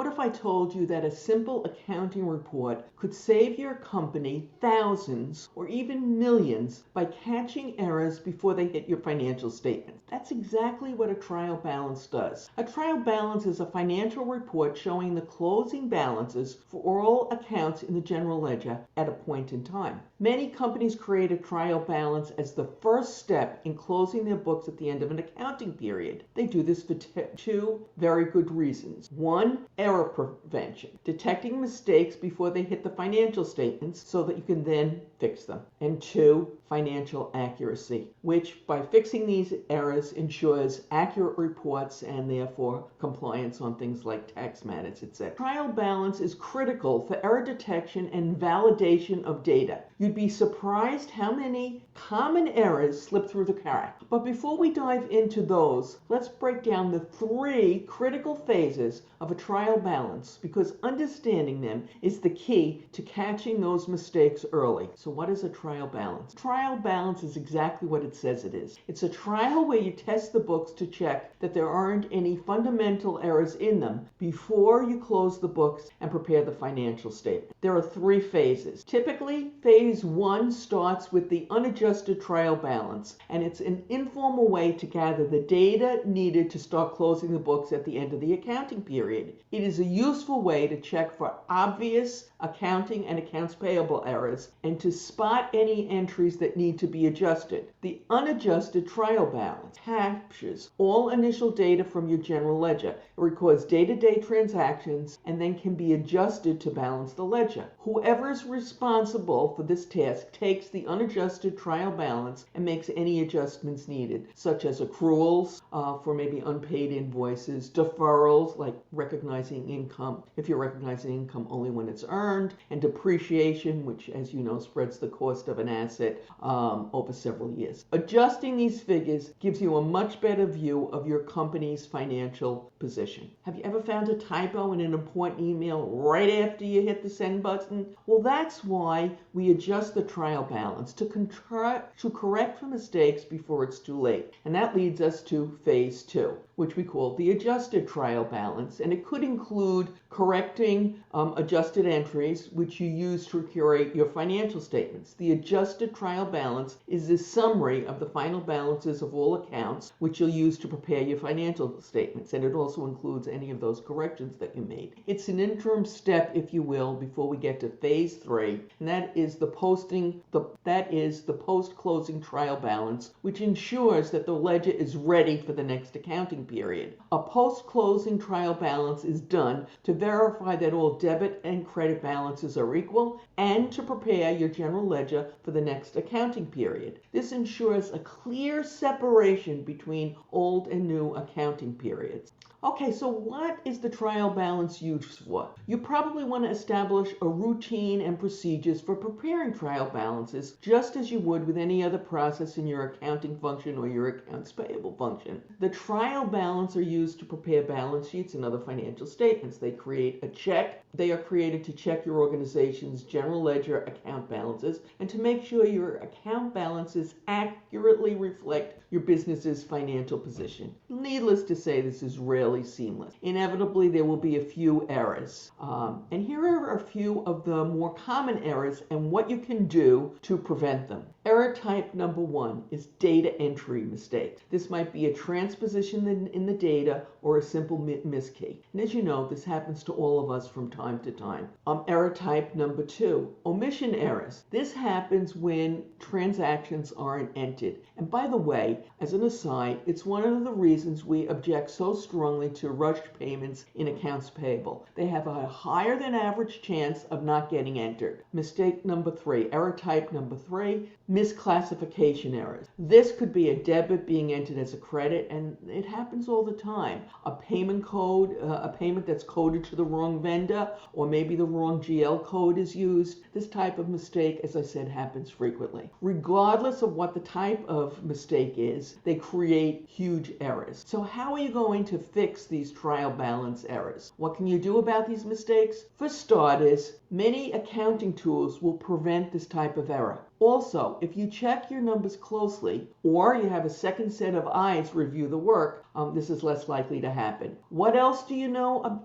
if I told you that a simple accounting report could save your company thousands or even millions by catching errors before they hit your financial statements? That's exactly what a trial balance does. A trial balance is a financial report showing the closing balances for all accounts in the general ledger at a point in time. Many companies create a trial balance as the first step in closing their books at the end of an accounting period. They do this for two very good reasons. One, error prevention, detecting mistakes before they hit the financial statements so that you can then fix them. And two, financial accuracy, which by fixing these errors ensures accurate reports and therefore compliance on things like tax matters, etc. Trial balance is critical for error detection and validation of data. You'd be surprised how many common errors slip through the cracks. But before we dive into those, let's break down the three critical phases of a trial balance, because understanding them is the key to catching those mistakes early. So what is a trial balance? Trial balance is exactly what it says it is. It's a trial where you test the books to check that there aren't any fundamental errors in them before you close the books and prepare the financial statement. There are three phases. Typically, phase one starts with the unadjusted trial balance, and it's an informal way to gather the data needed to start closing the books at the end of the accounting period. It is a useful way to check for obvious accounting and accounts payable errors and to spot any entries that need to be adjusted. The unadjusted trial balance captures all initial data from your general ledger. It records day-to-day transactions and then can be adjusted to balance the ledger. Whoever is responsible for this task takes the unadjusted trial balance and makes any adjustments needed, such as accruals for maybe unpaid invoices, deferrals like recognizing income if you're recognizing income only when it's earned, and depreciation, which, as you know, spreads the cost of an asset over several years. Adjusting these figures gives you a much better view of your company's financial position. Have you ever found a typo in an important email right after you hit the send button? Well, that's why we adjust the trial balance to correct for mistakes before it's too late. And that leads us to phase two, which we call the adjusted trial balance, and it could include correcting adjusted entries, which you use to curate your financial statements. The adjusted trial balance is a summary of the final balances of all accounts, which you'll use to prepare your financial statements, and it also includes any of those corrections that you made. It's an interim step, if you will, before we get to phase three, and that is the post-closing trial balance, which ensures that the ledger is ready for the next accounting period. A post-closing trial balance is done to verify that all debit and credit balances are equal and to prepare your general ledger for the next accounting period. This ensures a clear separation between old and new accounting periods. Okay, so what is the trial balance used for? You probably want to establish a routine and procedures for preparing trial balances, just as you would with any other process in your accounting function or your accounts payable function. The trial balance are used to prepare balance sheets and other financial statements. They are created to check your organization's general ledger account balances and to make sure your account balances accurately reflect your business's financial position. Needless to say, this is rarely seamless. Inevitably, there will be a few errors. And here are a few of the more common errors and what you can do to prevent them. Error type number one is data entry mistake. This might be a transposition in the data or a simple miskey. And as you know, this happens to all of us from time to time. Error type number two, omission errors. This happens when transactions aren't entered. And by the way, as an aside, it's one of the reasons we object so strongly to rushed payments in accounts payable. They have a higher than average chance of not getting entered. Mistake number three, error type number three, misclassification errors. This could be a debit being entered as a credit, and it happens all the time. A payment that's coded to the wrong vendor, or maybe the wrong GL code is used. This type of mistake, as I said, happens frequently. Regardless of what the type of mistake is, they create huge errors. So how are you going to fix these trial balance errors? What can you do about these mistakes? For starters, many accounting tools will prevent this type of error. Also, if you check your numbers closely, or you have a second set of eyes review the work, this is less likely to happen. What else do you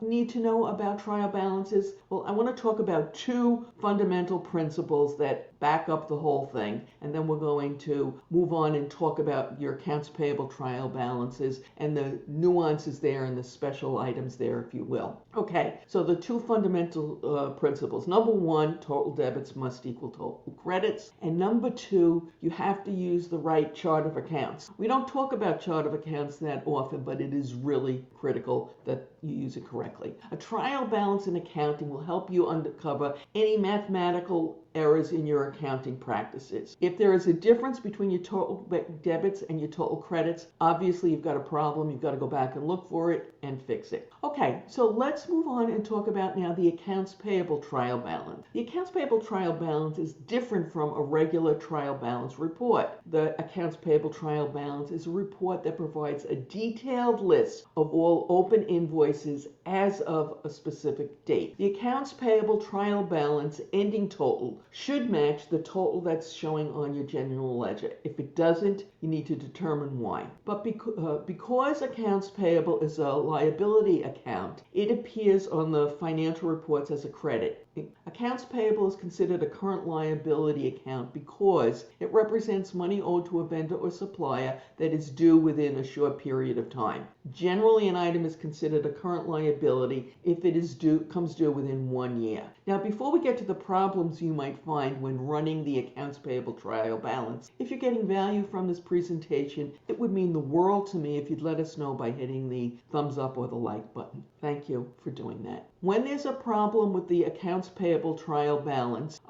need to know about trial balances? Well, I want to talk about two fundamental principles that back up the whole thing, and then we're going to move on and talk about your accounts payable trial balances and the nuances there and the special items there, if you will. Okay, so the two fundamental principles. Number one, total debits must equal total credits. And number two, you have to use the right chart of accounts. We don't talk about chart of accounts that often, but it is really critical that you use it correctly. A trial balance in accounting will help you uncover any mathematical errors in your accounting practices. If there is a difference between your total debits and your total credits, obviously you've got a problem. You've got to go back and look for it and fix it. Okay, so let's move on and talk about now the accounts payable trial balance. The accounts payable trial balance is different from a regular trial balance report. The accounts payable trial balance is a report that provides a detailed list of all open invoices as of a specific date. The accounts payable trial balance ending total should match the total that's showing on your general ledger. If it doesn't, you need to determine why. But because accounts payable is a liability account, it appears on the financial reports as a credit. Accounts payable is considered a current liability account because it represents money owed to a vendor or supplier that is due within a short period of time. Generally, an item is considered a current liability if it comes due within 1 year. Now, before we get to the problems you might find when running the accounts payable trial balance, if you're getting value from this presentation, it would mean the world to me if you'd let us know by hitting the thumbs up or the like button. Thank you for doing that. When there's a problem with the accounts payable trial balance,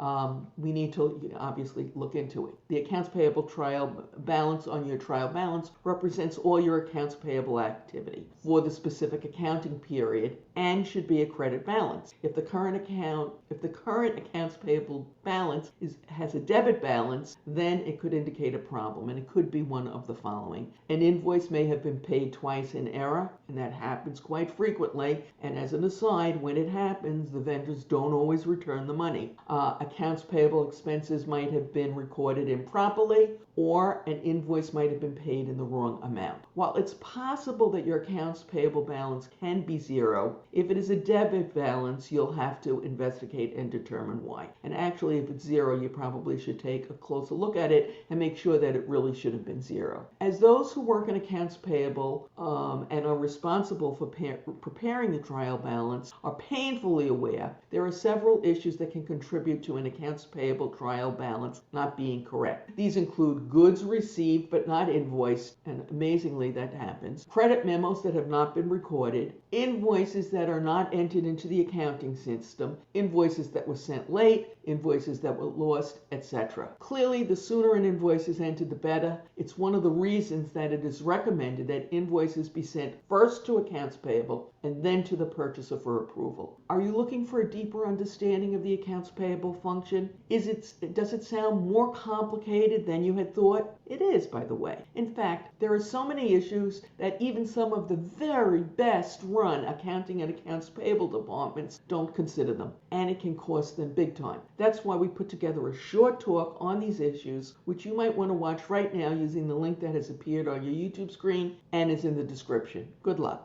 we need to obviously look into it. The accounts payable trial balance on your trial balance represents all your accounts payable activity for the specific accounting period and should be a credit balance. If the current accounts payable balance has a debit balance, then it could indicate a problem, and it could be one of the following. An invoice may have been paid twice in error, and that happens quite frequently. And as an aside, when it happens, the vendors don't always return the money. Accounts payable expenses might have been recorded improperly, or an invoice might have been paid in the wrong amount. While it's possible that your accounts payable balance can be zero, if it is a debit balance, you'll have to investigate and determine why. And actually, if it's zero, you probably should take a closer look at it and make sure that it really should have been zero. As those who work in accounts payable and are responsible for preparing the trial balance are painfully aware, there are several issues that can contribute to an accounts payable trial balance not being correct. These include goods received but not invoiced, and amazingly that happens, credit memos that have not been recorded, invoices that are not entered into the accounting system, invoices that were sent late, invoices that were lost, etc. Clearly, the sooner an invoice is entered, the better. It's one of the reasons that it is recommended that invoices be sent first to accounts payable and then to the purchaser for approval. Are you looking for a deeper understanding of the accounts payable function? Does it sound more complicated than you had thought? It is, by the way. In fact, there are so many issues that even some of the very best run accounting and accounts payable departments don't consider them, and it can cost them big time. That's why we put together a short talk on these issues, which you might want to watch right now using the link that has appeared on your YouTube screen and is in the description. Good luck.